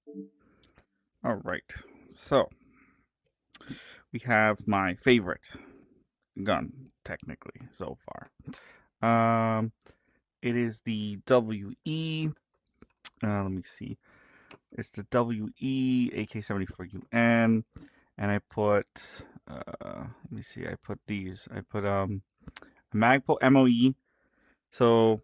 All right, so we have my favorite gun, technically, so far. It is the WE. Let me see. It's the WE AK74UN, and I put. Let me see. I put these. I put a Magpul MOE. So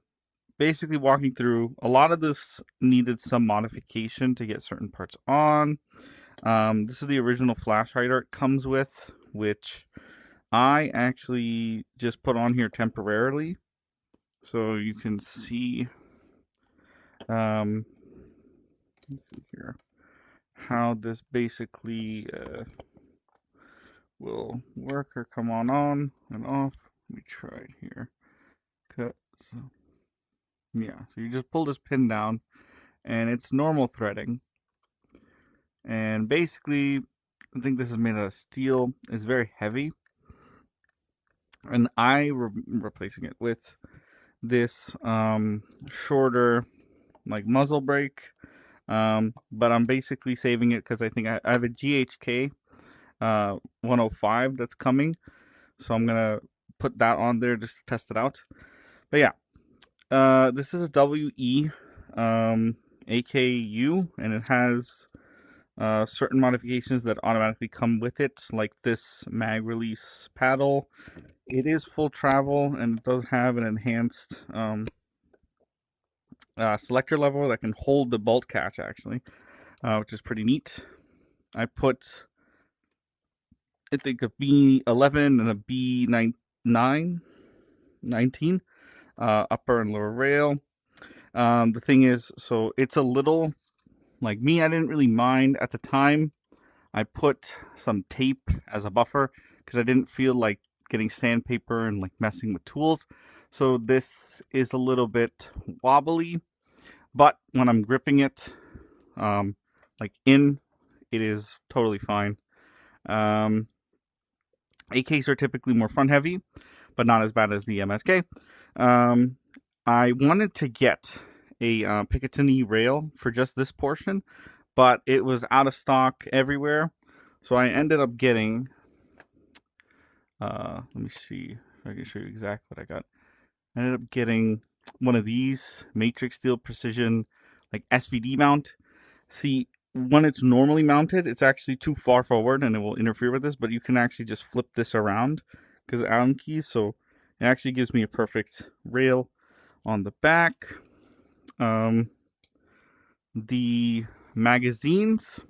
basically, walking through, a lot of this needed some modification to get certain parts on. This is the original flash hider it comes with, which I actually just put on here temporarily, so you can see. Let's see here how this basically will work or come on and off. Let me try it here. Cut. So, yeah, so you just pull this pin down, and it's normal threading. And basically, I think this is made out of steel. It's very heavy, and replacing it with this shorter like muzzle brake. But I'm basically saving it because I think I have a GHK 105 that's coming, so I'm gonna put that on there just to test it out. But yeah, this is a WE AKU, and it has certain modifications that automatically come with it, like this mag release paddle. It is full travel, and it does have an enhanced selector level that can hold the bolt catch, actually, which is pretty neat. I put, I think, a B11 and a B19 upper and lower rail. The thing is, so it's a little, like me, I didn't really mind at the time. I put some tape as a buffer because I didn't feel like getting sandpaper and like messing with tools. So this is a little bit wobbly, but when I'm gripping it, like it is totally fine. AKs are typically more front heavy, but not as bad as the MSK. I wanted to get a Picatinny rail for just this portion, but it was out of stock everywhere. So I ended up getting, let me see if I can show you exactly what I got. I ended up getting one of these Matrix Steel Precision like SVD mount. See, when it's normally mounted, it's actually too far forward and it will interfere with this, but you can actually just flip this around because of Allen keys, so it actually gives me a perfect rail on the back. The magazines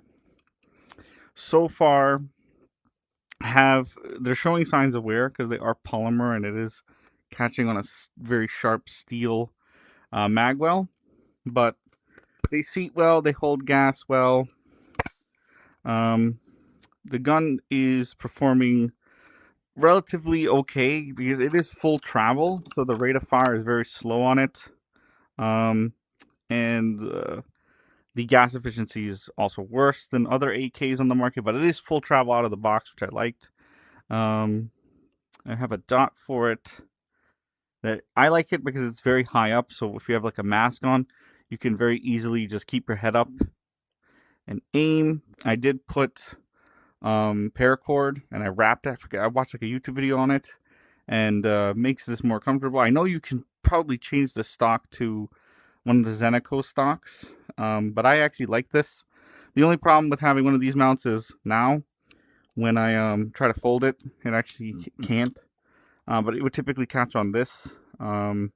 so far they're showing signs of wear because they are polymer and it is catching on a very sharp steel mag well, but they seat well, they hold gas well. The gun is performing relatively okay because it is full travel, so the rate of fire is very slow on it. And the gas efficiency is also worse than other AKs on the market, but it is full travel out of the box, which I liked. I have a dot for it that I like it because it's very high up, so if you have like a mask on, you can very easily just keep your head up and aim. I did put paracord and I wrapped it. I watched like a YouTube video on it, and makes this more comfortable. I know you can probably change the stock to one of the Zeneco stocks, but I actually like this. The only problem with having one of these mounts is now when I try to fold it, it actually can't. But it would typically catch on this, and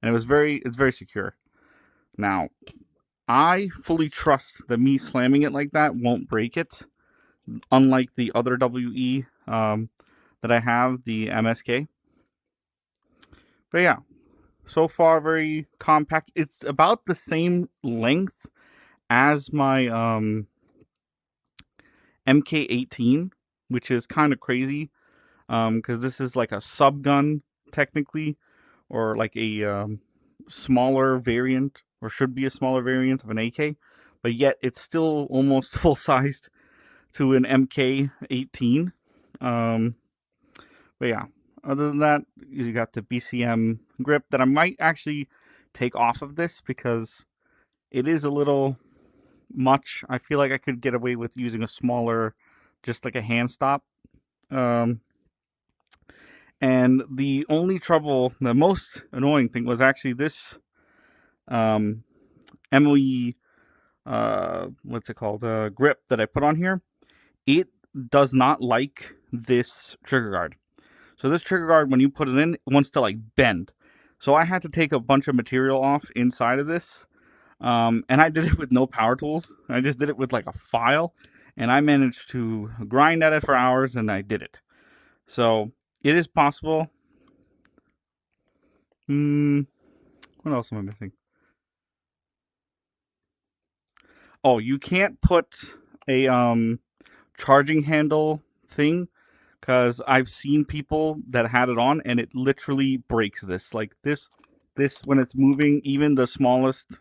it's very secure. Now, I fully trust that me slamming it like that won't break it, unlike the other WE that I have, the MSK. But yeah, so far very compact. It's about the same length as my MK18, which is kind of crazy because this is like a sub gun technically, or like a smaller variant, or should be a smaller variant of an AK, but yet it's still almost full sized to an MK18. But yeah, other than that, you got the BCM grip that I might actually take off of this because it is a little much. I feel like I could get away with using a smaller, just like a hand stop. And the only trouble, the most annoying thing was actually this MOE, what's it called, grip that I put on here. It does not like this trigger guard. So this trigger guard, when you put it in, it wants to like bend. So I had to take a bunch of material off inside of this. And I did it with no power tools. I just did it with like a file. And I managed to grind at it for hours, and I did it. So it is possible. What else am I missing? Oh, you can't put a charging handle thing, because I've seen people that had it on and it literally breaks this. Like this when it's moving, even the smallest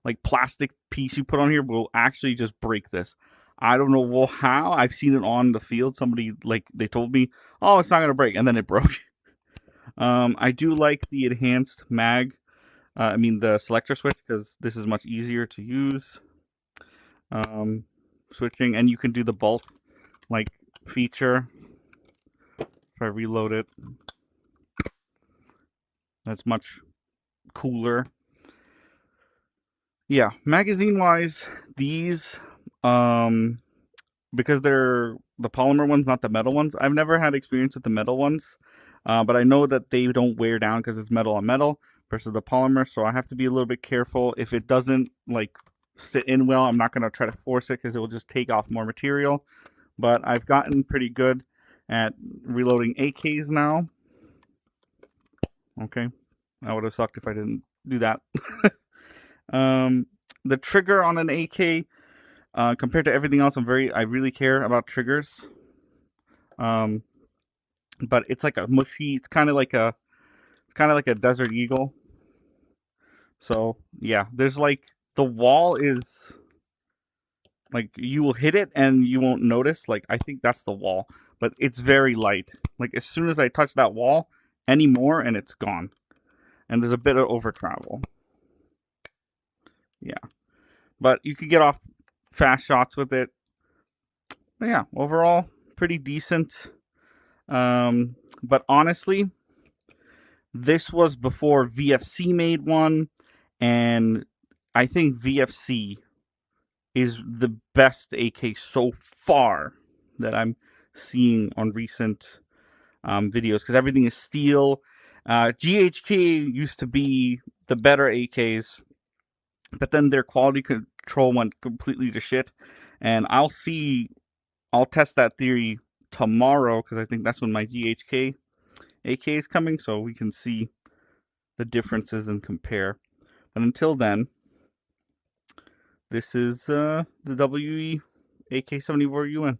like plastic piece you put on here will actually just break this. I don't know how. I've seen it on the field. Somebody, like, they told me, oh, it's not going to break, and then it broke. I do like the enhanced mag. The selector switch, because this is much easier to use. Switching, and you can do the bolt like feature. If I reload it, that's much cooler. Yeah, magazine wise, these because they're the polymer ones, not the metal ones. I've never had experience with the metal ones, but I know that they don't wear down because it's metal on metal versus the polymer, so I have to be a little bit careful. If it doesn't like sit in well, I'm not going to try to force it because it will just take off more material. But I've gotten pretty good at reloading AKs now. Okay, that would have sucked if I didn't do that. The trigger on an AK, compared to everything else, I really care about triggers. But it's like a mushy. It's kind of like a Desert Eagle. So yeah, there's like the wall is like you will hit it and you won't notice. Like I think that's the wall, but it's very light. Like as soon as I touch that wall anymore, and it's gone. And there's a bit of over travel. Yeah, but you could get off fast shots with it. But yeah, overall pretty decent. But honestly, this was before VFC made one, and I think VFC is the best AK so far that I'm seeing on recent videos, because everything is steel. GHK used to be the better AKs, but then their quality control went completely to shit. And I'll test that theory tomorrow, because I think that's when my GHK AK is coming, so we can see the differences and compare. But until then, this is the WE AK74UN.